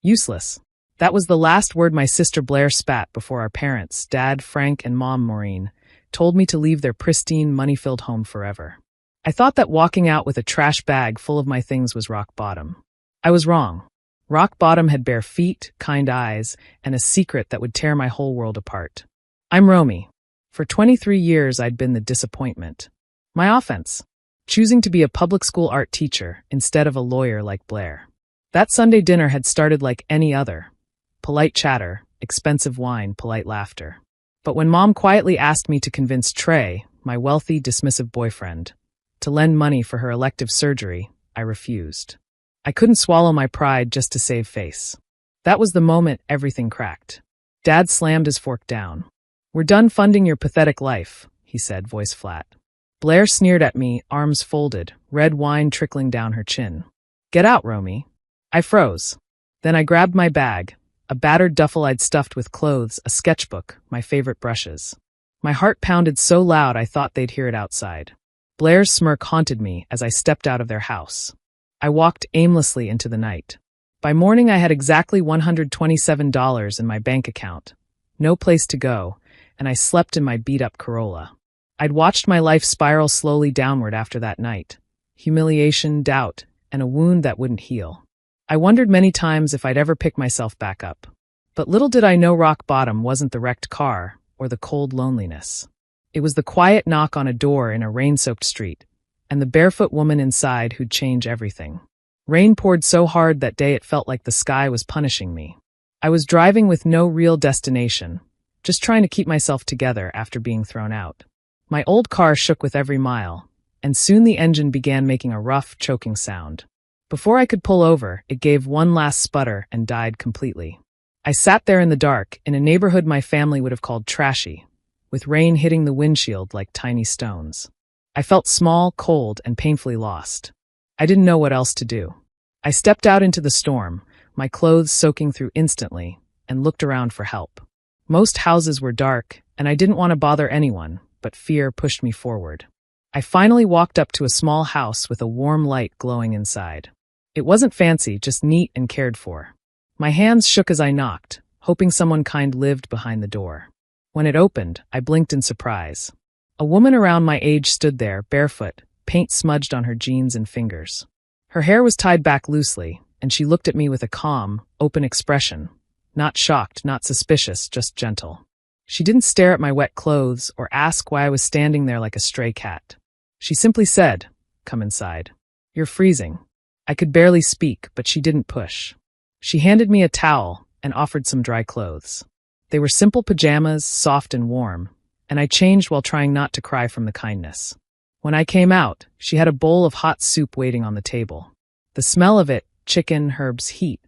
Useless. That was the last word my sister Blair spat before our parents, Dad, Frank, and Mom, Maureen, told me to leave their pristine, money-filled home forever. I thought that walking out with a trash bag full of my things was rock bottom. I was wrong. Rock bottom had bare feet, kind eyes, and a secret that would tear my whole world apart. I'm Romy. For 23 years, I'd been the disappointment. My offense. Choosing to be a public school art teacher instead of a lawyer like Blair. That Sunday dinner had started like any other. Polite chatter, expensive wine, polite laughter. But when Mom quietly asked me to convince Trey, my wealthy, dismissive boyfriend, to lend money for her elective surgery, I refused. I couldn't swallow my pride just to save face. That was the moment everything cracked. Dad slammed his fork down. "We're done funding your pathetic life," he said, voice flat. Blair sneered at me, arms folded, red wine trickling down her chin. "Get out, Romy." I froze. Then I grabbed my bag, a battered duffel I'd stuffed with clothes, a sketchbook, my favorite brushes. My heart pounded so loud I thought they'd hear it outside. Blair's smirk haunted me as I stepped out of their house. I walked aimlessly into the night. By morning I had exactly $127 in my bank account, no place to go, and I slept in my beat-up Corolla. I'd watched my life spiral slowly downward after that night. Humiliation, doubt, and a wound that wouldn't heal. I wondered many times if I'd ever pick myself back up. But little did I know rock bottom wasn't the wrecked car or the cold loneliness. It was the quiet knock on a door in a rain-soaked street, and the barefoot woman inside who'd change everything. Rain poured so hard that day it felt like the sky was punishing me. I was driving with no real destination, just trying to keep myself together after being thrown out. My old car shook with every mile, and soon the engine began making a rough, choking sound. Before I could pull over, it gave one last sputter and died completely. I sat there in the dark, in a neighborhood my family would have called trashy, with rain hitting the windshield like tiny stones. I felt small, cold, and painfully lost. I didn't know what else to do. I stepped out into the storm, my clothes soaking through instantly, and looked around for help. Most houses were dark, and I didn't want to bother anyone, but fear pushed me forward. I finally walked up to a small house with a warm light glowing inside. It wasn't fancy, just neat and cared for. My hands shook as I knocked, hoping someone kind lived behind the door. When it opened, I blinked in surprise. A woman around my age stood there, barefoot, paint smudged on her jeans and fingers. Her hair was tied back loosely, and she looked at me with a calm, open expression. Not shocked, not suspicious, just gentle. She didn't stare at my wet clothes or ask why I was standing there like a stray cat. She simply said, "Come inside. You're freezing." I could barely speak, but she didn't push. She handed me a towel and offered some dry clothes. They were simple pajamas, soft and warm, and I changed while trying not to cry from the kindness. When I came out, she had a bowl of hot soup waiting on the table. The smell of it, chicken, herbs, heat,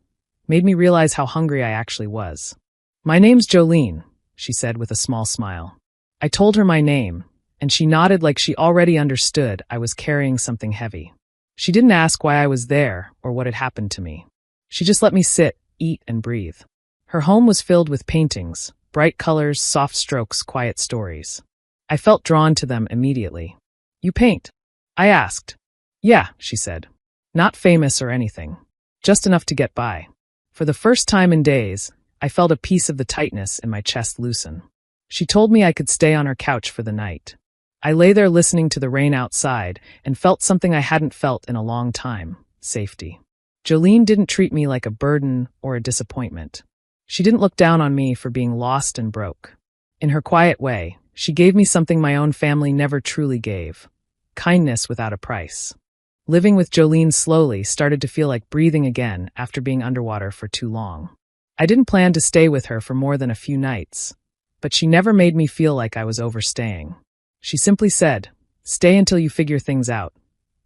made me realize how hungry I actually was. "My name's Jolene," she said with a small smile. I told her my name, and she nodded like she already understood I was carrying something heavy. She didn't ask why I was there or what had happened to me. She just let me sit, eat, and breathe. Her home was filled with paintings, bright colors, soft strokes, quiet stories. I felt drawn to them immediately. "You paint?" I asked. "Yeah," she said. "Not famous or anything. Just enough to get by." For the first time in days, I felt a piece of the tightness in my chest loosen. She told me I could stay on her couch for the night. I lay there listening to the rain outside and felt something I hadn't felt in a long time: safety. Jolene didn't treat me like a burden or a disappointment. She didn't look down on me for being lost and broke. In her quiet way, she gave me something my own family never truly gave: kindness without a price. Living with Jolene slowly started to feel like breathing again after being underwater for too long. I didn't plan to stay with her for more than a few nights, but she never made me feel like I was overstaying. She simply said, "Stay until you figure things out,"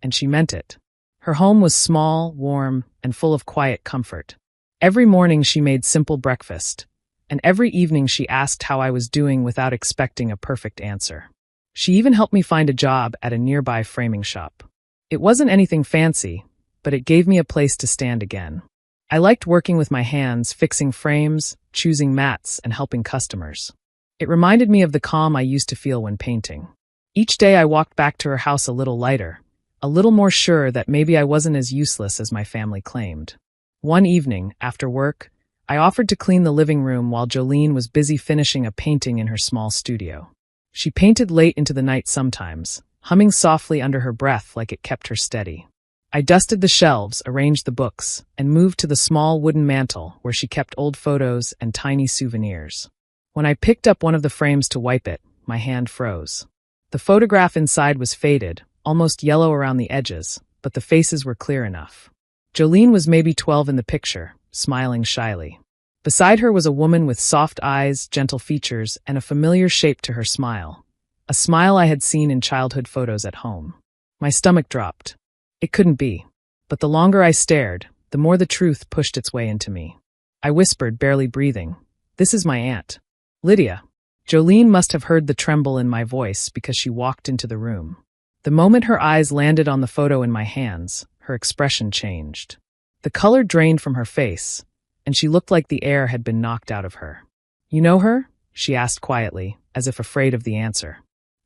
and she meant it. Her home was small, warm, and full of quiet comfort. Every morning she made simple breakfast, and every evening she asked how I was doing without expecting a perfect answer. She even helped me find a job at a nearby framing shop. It wasn't anything fancy, but it gave me a place to stand again. I liked working with my hands, fixing frames, choosing mats, and helping customers. It reminded me of the calm I used to feel when painting. Each day I walked back to her house a little lighter, a little more sure that maybe I wasn't as useless as my family claimed. One evening, after work, I offered to clean the living room while Jolene was busy finishing a painting in her small studio. She painted late into the night sometimes, humming softly under her breath like it kept her steady. I dusted the shelves, arranged the books, and moved to the small wooden mantel where she kept old photos and tiny souvenirs. When I picked up one of the frames to wipe it, my hand froze. The photograph inside was faded, almost yellow around the edges, but the faces were clear enough. Jolene was maybe 12 in the picture, smiling shyly. Beside her was a woman with soft eyes, gentle features, and a familiar shape to her smile. A smile I had seen in childhood photos at home. My stomach dropped. It couldn't be. But the longer I stared, the more the truth pushed its way into me. I whispered, barely breathing, "This is my aunt, Lydia." Jolene must have heard the tremble in my voice because she walked into the room. The moment her eyes landed on the photo in my hands, her expression changed. The color drained from her face, and she looked like the air had been knocked out of her. "You know her?" she asked quietly, as if afraid of the answer.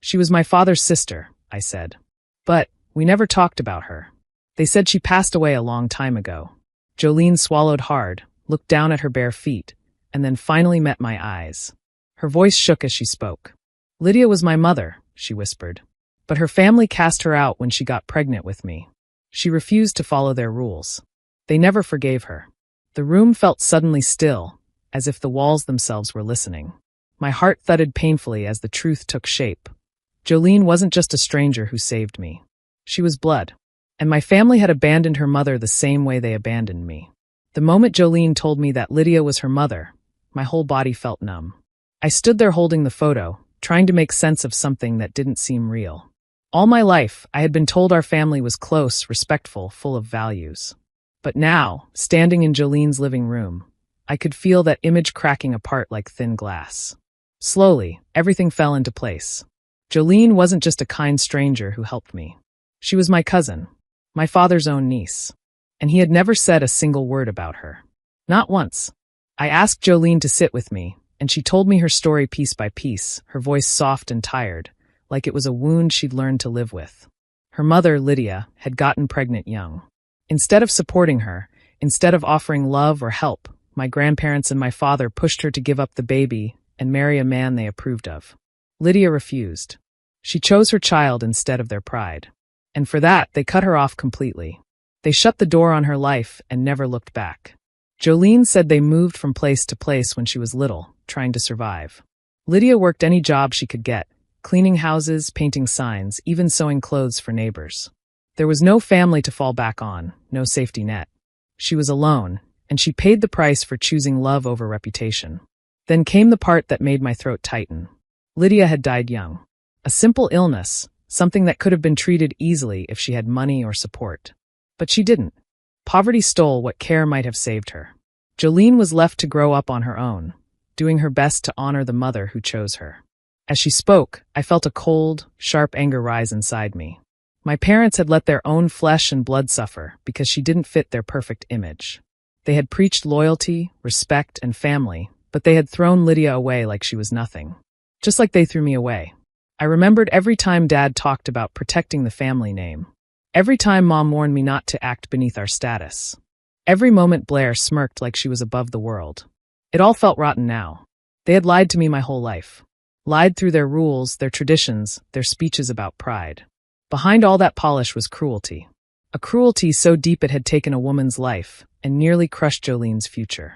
"She was my father's sister," I said. "But we never talked about her. They said she passed away a long time ago." Jolene swallowed hard, looked down at her bare feet, and then finally met my eyes. Her voice shook as she spoke. "Lydia was my mother," she whispered. "But her family cast her out when she got pregnant with me. She refused to follow their rules. They never forgave her." The room felt suddenly still, as if the walls themselves were listening. My heart thudded painfully as the truth took shape. Jolene wasn't just a stranger who saved me. She was blood. And my family had abandoned her mother the same way they abandoned me. The moment Jolene told me that Lydia was her mother, my whole body felt numb. I stood there holding the photo, trying to make sense of something that didn't seem real. All my life, I had been told our family was close, respectful, full of values. But now, standing in Jolene's living room, I could feel that image cracking apart like thin glass. Slowly, everything fell into place. Jolene wasn't just a kind stranger who helped me. She was my cousin, my father's own niece. And he had never said a single word about her. Not once. I asked Jolene to sit with me, and she told me her story piece by piece, her voice soft and tired, like it was a wound she'd learned to live with. Her mother, Lydia, had gotten pregnant young. Instead of supporting her, instead of offering love or help, my grandparents and my father pushed her to give up the baby and marry a man they approved of. Lydia refused. She chose her child instead of their pride. And for that, they cut her off completely. They shut the door on her life and never looked back. Jolene said they moved from place to place when she was little, trying to survive. Lydia worked any job she could get, cleaning houses, painting signs, even sewing clothes for neighbors. There was no family to fall back on, no safety net. She was alone, and she paid the price for choosing love over reputation. Then came the part that made my throat tighten. Lydia had died young. A simple illness, something that could have been treated easily if she had money or support. But she didn't. Poverty stole what care might have saved her. Jolene was left to grow up on her own, doing her best to honor the mother who chose her. As she spoke, I felt a cold, sharp anger rise inside me. My parents had let their own flesh and blood suffer because she didn't fit their perfect image. They had preached loyalty, respect, and family, but they had thrown Lydia away like she was nothing. Just like they threw me away. I remembered every time Dad talked about protecting the family name. Every time Mom warned me not to act beneath our status. Every moment Blair smirked like she was above the world. It all felt rotten now. They had lied to me my whole life. Lied through their rules, their traditions, their speeches about pride. Behind all that polish was cruelty. A cruelty so deep it had taken a woman's life and nearly crushed Jolene's future.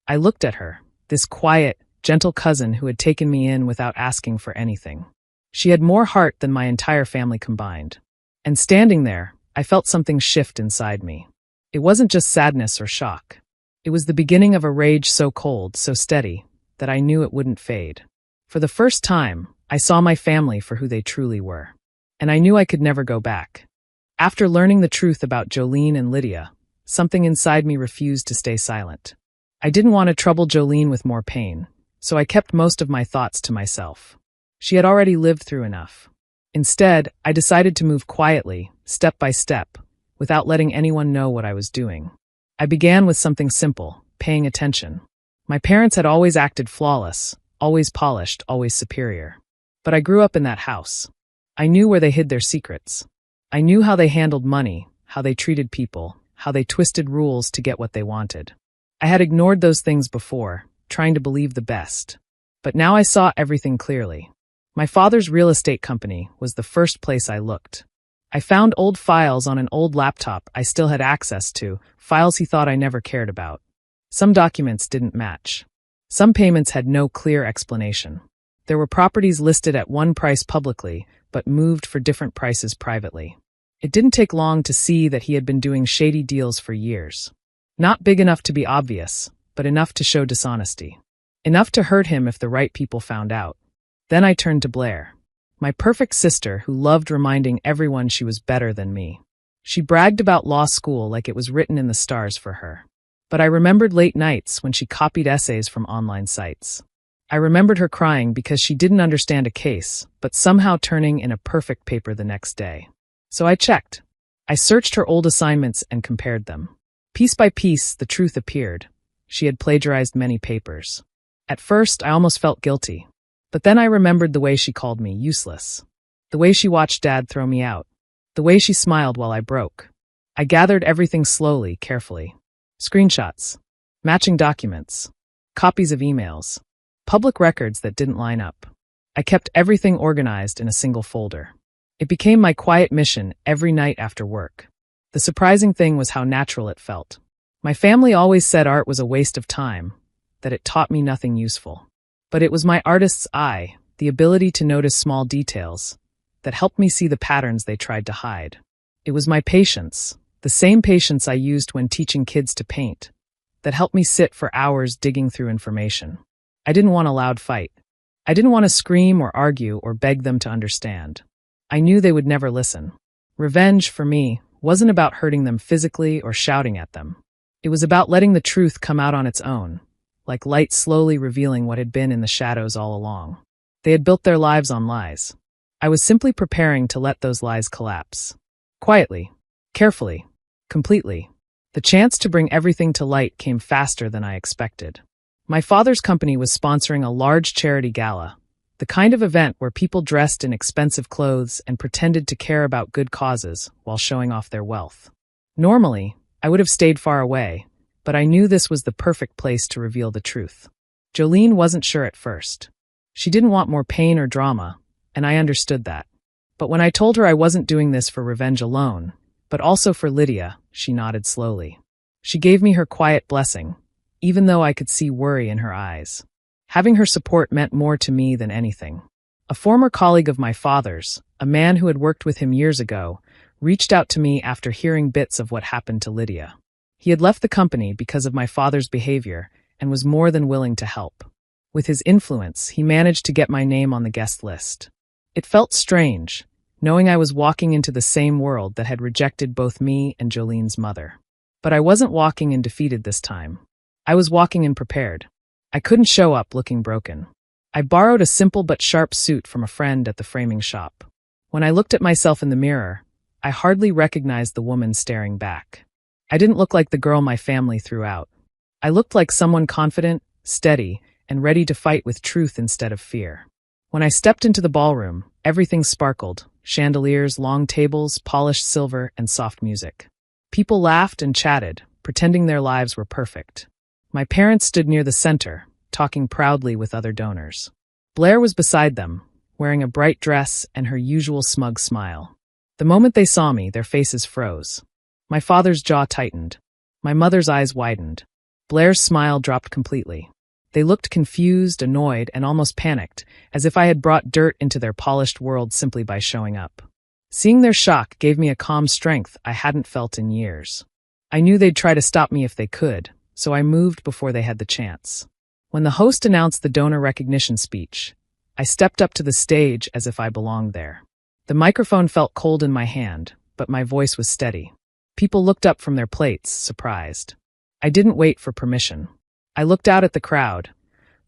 I looked at her, this quiet, gentle cousin who had taken me in without asking for anything. She had more heart than my entire family combined. And standing there, I felt something shift inside me. It wasn't just sadness or shock. It was the beginning of a rage so cold, so steady, that I knew it wouldn't fade. For the first time, I saw my family for who they truly were. And I knew I could never go back. After learning the truth about Jolene and Lydia, something inside me refused to stay silent. I didn't want to trouble Jolene with more pain, so I kept most of my thoughts to myself. She had already lived through enough. Instead, I decided to move quietly, step by step, without letting anyone know what I was doing. I began with something simple, paying attention. My parents had always acted flawless, always polished, always superior. But I grew up in that house. I knew where they hid their secrets. I knew how they handled money, how they treated people, how they twisted rules to get what they wanted. I had ignored those things before, trying to believe the best. But now I saw everything clearly. My father's real estate company was the first place I looked. I found old files on an old laptop I still had access to, files he thought I never cared about. Some documents didn't match. Some payments had no clear explanation. There were properties listed at one price publicly, but moved for different prices privately. It didn't take long to see that he had been doing shady deals for years. Not big enough to be obvious, but enough to show dishonesty. Enough to hurt him if the right people found out. Then I turned to Blair, my perfect sister who loved reminding everyone she was better than me. She bragged about law school like it was written in the stars for her. But I remembered late nights when she copied essays from online sites. I remembered her crying because she didn't understand a case, but somehow turning in a perfect paper the next day. So I checked. I searched her old assignments and compared them. Piece by piece, the truth appeared. She had plagiarized many papers. At first, I almost felt guilty. But then I remembered the way she called me useless. The way she watched Dad throw me out. The way she smiled while I broke. I gathered everything slowly, carefully. Screenshots. Matching documents. Copies of emails. Public records that didn't line up. I kept everything organized in a single folder. It became my quiet mission every night after work. The surprising thing was how natural it felt. My family always said art was a waste of time, that it taught me nothing useful. But it was my artist's eye, the ability to notice small details, that helped me see the patterns they tried to hide. It was my patience, the same patience I used when teaching kids to paint, that helped me sit for hours digging through information. I didn't want a loud fight. I didn't want to scream or argue or beg them to understand. I knew they would never listen. Revenge, for me, wasn't about hurting them physically or shouting at them. It was about letting the truth come out on its own, like light slowly revealing what had been in the shadows all along. They had built their lives on lies. I was simply preparing to let those lies collapse. Quietly, carefully, completely. The chance to bring everything to light came faster than I expected. My father's company was sponsoring a large charity gala, the kind of event where people dressed in expensive clothes and pretended to care about good causes while showing off their wealth. Normally, I would have stayed far away, but I knew this was the perfect place to reveal the truth. Jolene wasn't sure at first. She didn't want more pain or drama, and I understood that. But when I told her I wasn't doing this for revenge alone, but also for Lydia, she nodded slowly. She gave me her quiet blessing, even though I could see worry in her eyes. Having her support meant more to me than anything. A former colleague of my father's, a man who had worked with him years ago, reached out to me after hearing bits of what happened to Lydia. He had left the company because of my father's behavior and was more than willing to help. With his influence, he managed to get my name on the guest list. It felt strange, knowing I was walking into the same world that had rejected both me and Jolene's mother. But I wasn't walking in defeated this time. I was walking in prepared. I couldn't show up looking broken. I borrowed a simple but sharp suit from a friend at the framing shop. When I looked at myself in the mirror, I hardly recognized the woman staring back. I didn't look like the girl my family threw out. I looked like someone confident, steady, and ready to fight with truth instead of fear. When I stepped into the ballroom, everything sparkled: chandeliers, long tables, polished silver, and soft music. People laughed and chatted, pretending their lives were perfect. My parents stood near the center, talking proudly with other donors. Blair was beside them, wearing a bright dress and her usual smug smile. The moment they saw me, their faces froze. My father's jaw tightened. My mother's eyes widened. Blair's smile dropped completely. They looked confused, annoyed, and almost panicked, as if I had brought dirt into their polished world simply by showing up. Seeing their shock gave me a calm strength I hadn't felt in years. I knew they'd try to stop me if they could, so I moved before they had the chance. When the host announced the donor recognition speech, I stepped up to the stage as if I belonged there. The microphone felt cold in my hand, but my voice was steady. People looked up from their plates, surprised. I didn't wait for permission. I looked out at the crowd,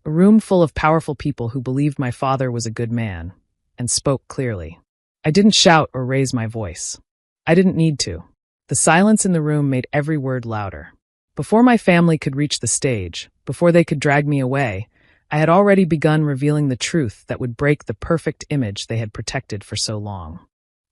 a room full of powerful people who believed my father was a good man, and spoke clearly. I didn't shout or raise my voice. I didn't need to. The silence in the room made every word louder. Before my family could reach the stage, before they could drag me away, I had already begun revealing the truth that would break the perfect image they had protected for so long.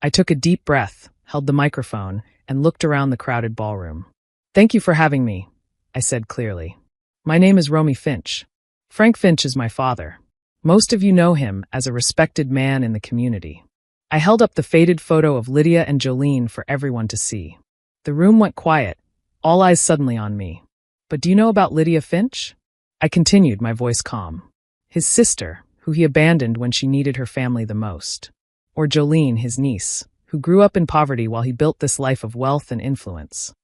I took a deep breath, held the microphone, and looked around the crowded ballroom. Thank you for having me, I said clearly. My name is Romy Finch. Frank Finch is my father. Most of you know him as a respected man in the community. I held up the faded photo of Lydia and Jolene for everyone to see. The room went quiet, all eyes suddenly on me. But do you know about Lydia Finch? I continued, my voice calm. His sister, who he abandoned when she needed her family the most. Or Jolene, his niece, who grew up in poverty while he built this life of wealth and influence.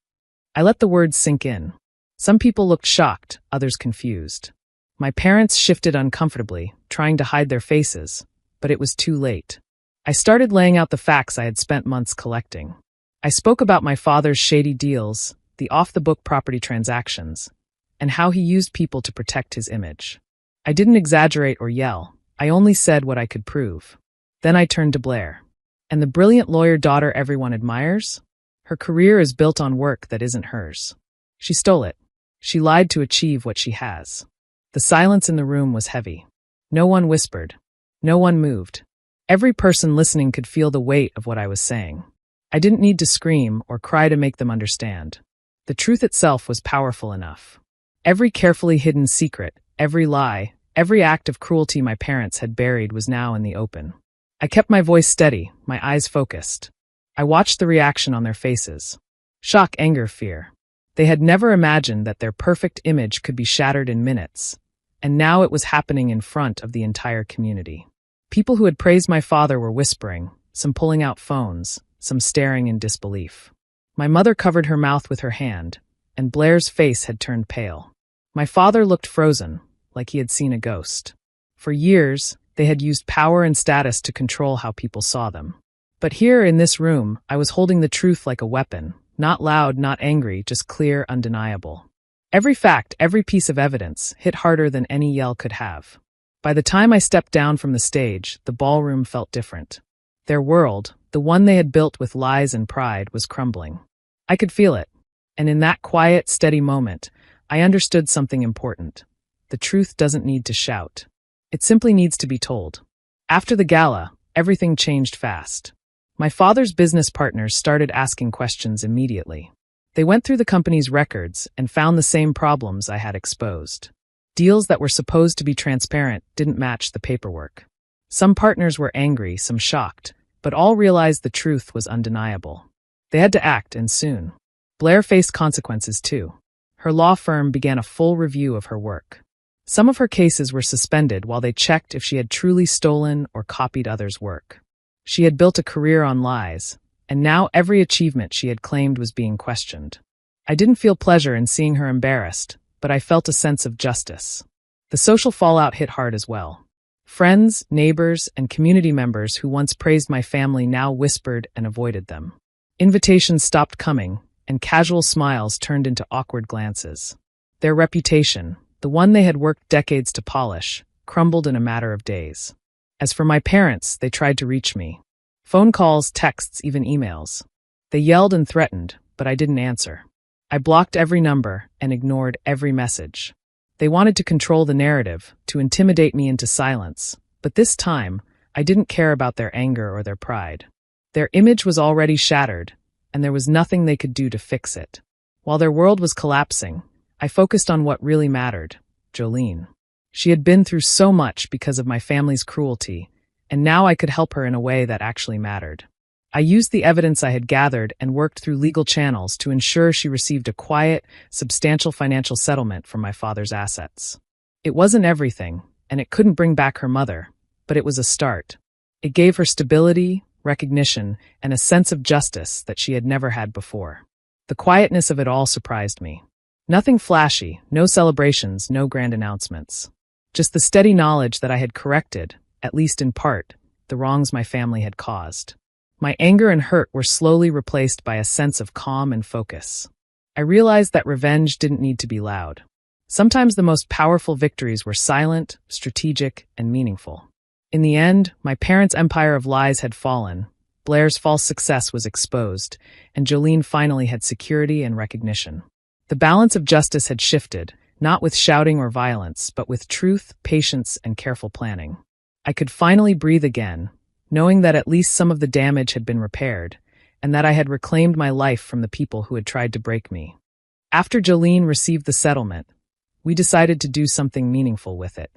I let the words sink in. Some people looked shocked, others confused. My parents shifted uncomfortably, trying to hide their faces, but it was too late. I started laying out the facts I had spent months collecting. I spoke about my father's shady deals, the off-the-book property transactions, and how he used people to protect his image. I didn't exaggerate or yell. I only said what I could prove. Then I turned to Blair. And the brilliant lawyer daughter everyone admires? Her career is built on work that isn't hers. She stole it. She lied to achieve what she has. The silence in the room was heavy. No one whispered. No one moved. Every person listening could feel the weight of what I was saying. I didn't need to scream or cry to make them understand. The truth itself was powerful enough. Every carefully hidden secret, every lie, every act of cruelty my parents had buried was now in the open. I kept my voice steady, my eyes focused. I watched the reaction on their faces. Shock, anger, fear. They had never imagined that their perfect image could be shattered in minutes, and now it was happening in front of the entire community. People who had praised my father were whispering, some pulling out phones, some staring in disbelief. My mother covered her mouth with her hand, and Blair's face had turned pale. My father looked frozen, like he had seen a ghost. For years, they had used power and status to control how people saw them. But here in this room, I was holding the truth like a weapon, not loud, not angry, just clear, undeniable. Every fact, every piece of evidence, hit harder than any yell could have. By the time I stepped down from the stage, the ballroom felt different. Their world, the one they had built with lies and pride, was crumbling. I could feel it. And in that quiet, steady moment, I understood something important. The truth doesn't need to shout. It simply needs to be told. After the gala, everything changed fast. My father's business partners started asking questions immediately. They went through the company's records and found the same problems I had exposed. Deals that were supposed to be transparent didn't match the paperwork. Some partners were angry, some shocked, but all realized the truth was undeniable. They had to act, and soon. Blair faced consequences too. Her law firm began a full review of her work. Some of her cases were suspended while they checked if she had truly stolen or copied others' work. She had built a career on lies, and now every achievement she had claimed was being questioned. I didn't feel pleasure in seeing her embarrassed, but I felt a sense of justice. The social fallout hit hard as well. Friends, neighbors, and community members who once praised my family now whispered and avoided them. Invitations stopped coming, and casual smiles turned into awkward glances. Their reputation, the one they had worked decades to polish, crumbled in a matter of days. As for my parents, they tried to reach me. Phone calls, texts, even emails. They yelled and threatened, but I didn't answer. I blocked every number and ignored every message. They wanted to control the narrative, to intimidate me into silence, but this time, I didn't care about their anger or their pride. Their image was already shattered, and there was nothing they could do to fix it. While their world was collapsing, I focused on what really mattered, Jolene. She had been through so much because of my family's cruelty, and now I could help her in a way that actually mattered. I used the evidence I had gathered and worked through legal channels to ensure she received a quiet, substantial financial settlement from my father's assets. It wasn't everything, and it couldn't bring back her mother, but it was a start. It gave her stability, recognition, and a sense of justice that she had never had before. The quietness of it all surprised me. Nothing flashy, no celebrations, no grand announcements. Just the steady knowledge that I had corrected, at least in part, the wrongs my family had caused. My anger and hurt were slowly replaced by a sense of calm and focus. I realized that revenge didn't need to be loud. Sometimes the most powerful victories were silent, strategic, and meaningful. In the end, my parents' empire of lies had fallen, Blair's false success was exposed, and Jolene finally had security and recognition. The balance of justice had shifted, not with shouting or violence, but with truth, patience, and careful planning. I could finally breathe again, knowing that at least some of the damage had been repaired, and that I had reclaimed my life from the people who had tried to break me. After Jolene received the settlement, we decided to do something meaningful with it.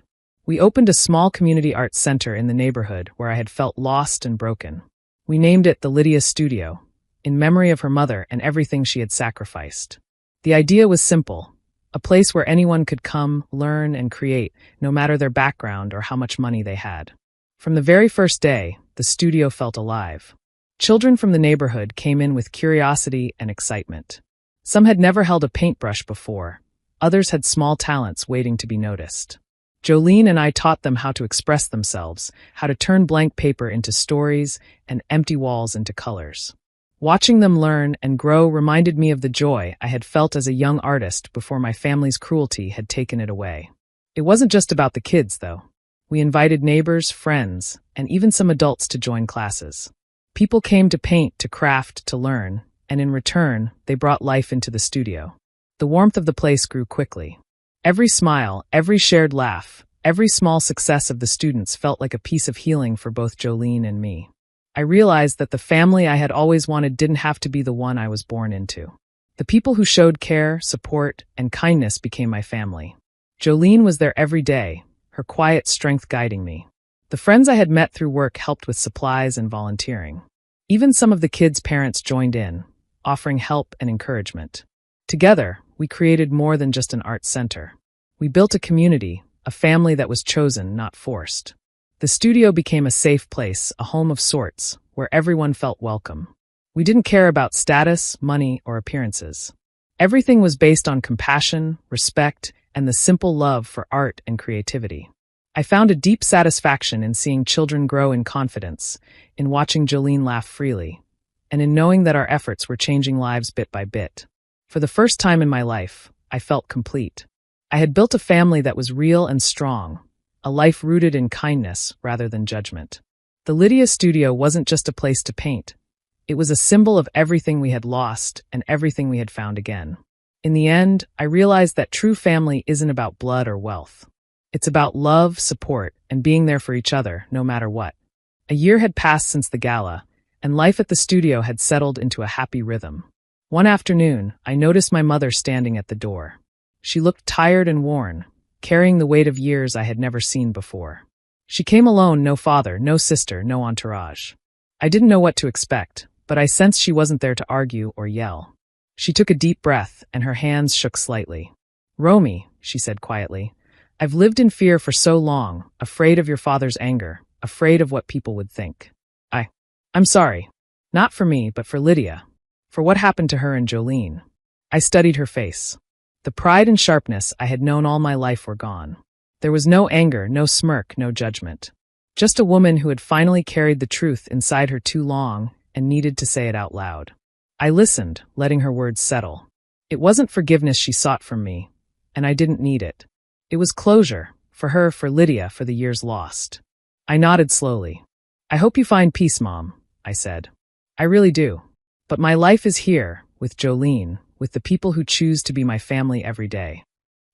We opened a small community arts center in the neighborhood where I had felt lost and broken. We named it the Lydia Studio, in memory of her mother and everything she had sacrificed. The idea was simple, a place where anyone could come, learn, and create, no matter their background or how much money they had. From the very first day, the studio felt alive. Children from the neighborhood came in with curiosity and excitement. Some had never held a paintbrush before. Others had small talents waiting to be noticed. Jolene and I taught them how to express themselves, how to turn blank paper into stories and empty walls into colors. Watching them learn and grow reminded me of the joy I had felt as a young artist before my family's cruelty had taken it away. It wasn't just about the kids, though. We invited neighbors, friends, and even some adults to join classes. People came to paint, to craft, to learn, and in return, they brought life into the studio. The warmth of the place grew quickly. Every smile, every shared laugh, every small success of the students felt like a piece of healing for both Jolene and me. I realized that the family I had always wanted didn't have to be the one I was born into. The people who showed care, support, and kindness became my family. Jolene was there every day, her quiet strength guiding me. The friends I had met through work helped with supplies and volunteering. Even some of the kids' parents joined in, offering help and encouragement. Together, we created more than just an art center. We built a community, a family that was chosen, not forced. The studio became a safe place, a home of sorts, where everyone felt welcome. We didn't care about status, money, or appearances. Everything was based on compassion, respect, and the simple love for art and creativity. I found a deep satisfaction in seeing children grow in confidence, in watching Jolene laugh freely, and in knowing that our efforts were changing lives bit by bit. For the first time in my life, I felt complete. I had built a family that was real and strong, a life rooted in kindness rather than judgment. The Lydia Studio wasn't just a place to paint. It was a symbol of everything we had lost and everything we had found again. In the end, I realized that true family isn't about blood or wealth. It's about love, support, and being there for each other, no matter what. A year had passed since the gala, and life at the studio had settled into a happy rhythm. One afternoon, I noticed my mother standing at the door. She looked tired and worn, carrying the weight of years I had never seen before. She came alone, no father, no sister, no entourage. I didn't know what to expect, but I sensed she wasn't there to argue or yell. She took a deep breath, and her hands shook slightly. "Romy," she said quietly, "I've lived in fear for so long, afraid of your father's anger, afraid of what people would think. I'm sorry. Not for me, but for Lydia. For what happened to her and Jolene." I studied her face. The pride and sharpness I had known all my life were gone. There was no anger, no smirk, no judgment. Just a woman who had finally carried the truth inside her too long and needed to say it out loud. I listened, letting her words settle. It wasn't forgiveness she sought from me, and I didn't need it. It was closure, for her, for Lydia, for the years lost. I nodded slowly. "I hope you find peace, Mom," I said. "I really do. But my life is here, with Jolene, with the people who choose to be my family every day."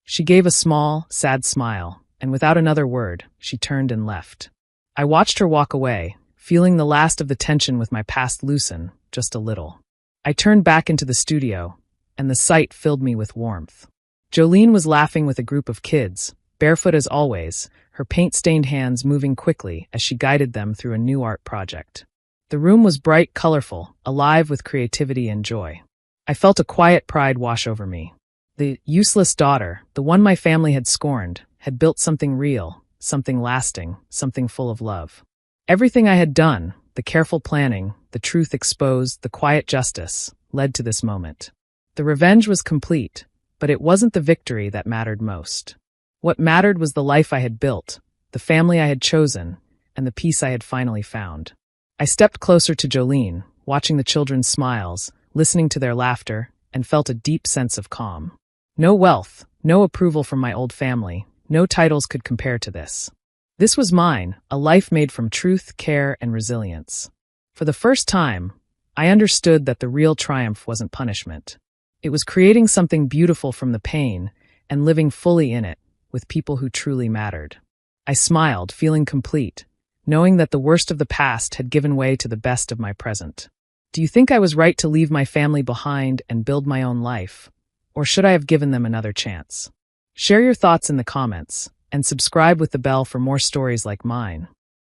She gave a small, sad smile, and without another word, she turned and left. I watched her walk away, feeling the last of the tension with my past loosen, just a little. I turned back into the studio, and the sight filled me with warmth. Jolene was laughing with a group of kids, barefoot as always, her paint-stained hands moving quickly as she guided them through a new art project. The room was bright, colorful, alive with creativity and joy. I felt a quiet pride wash over me. The useless daughter, the one my family had scorned, had built something real, something lasting, something full of love. Everything I had done, the careful planning, the truth exposed, the quiet justice, led to this moment. The revenge was complete, but it wasn't the victory that mattered most. What mattered was the life I had built, the family I had chosen, and the peace I had finally found. I stepped closer to Jolene, watching the children's smiles, listening to their laughter, and felt a deep sense of calm. No wealth, no approval from my old family, no titles could compare to this. This was mine, a life made from truth, care, and resilience. For the first time, I understood that the real triumph wasn't punishment. It was creating something beautiful from the pain and living fully in it, with people who truly mattered. I smiled, feeling complete, knowing that the worst of the past had given way to the best of my present. Do you think I was right to leave my family behind and build my own life? or should I have given them another chance? Share your thoughts in the comments, and subscribe with the bell for more stories like mine.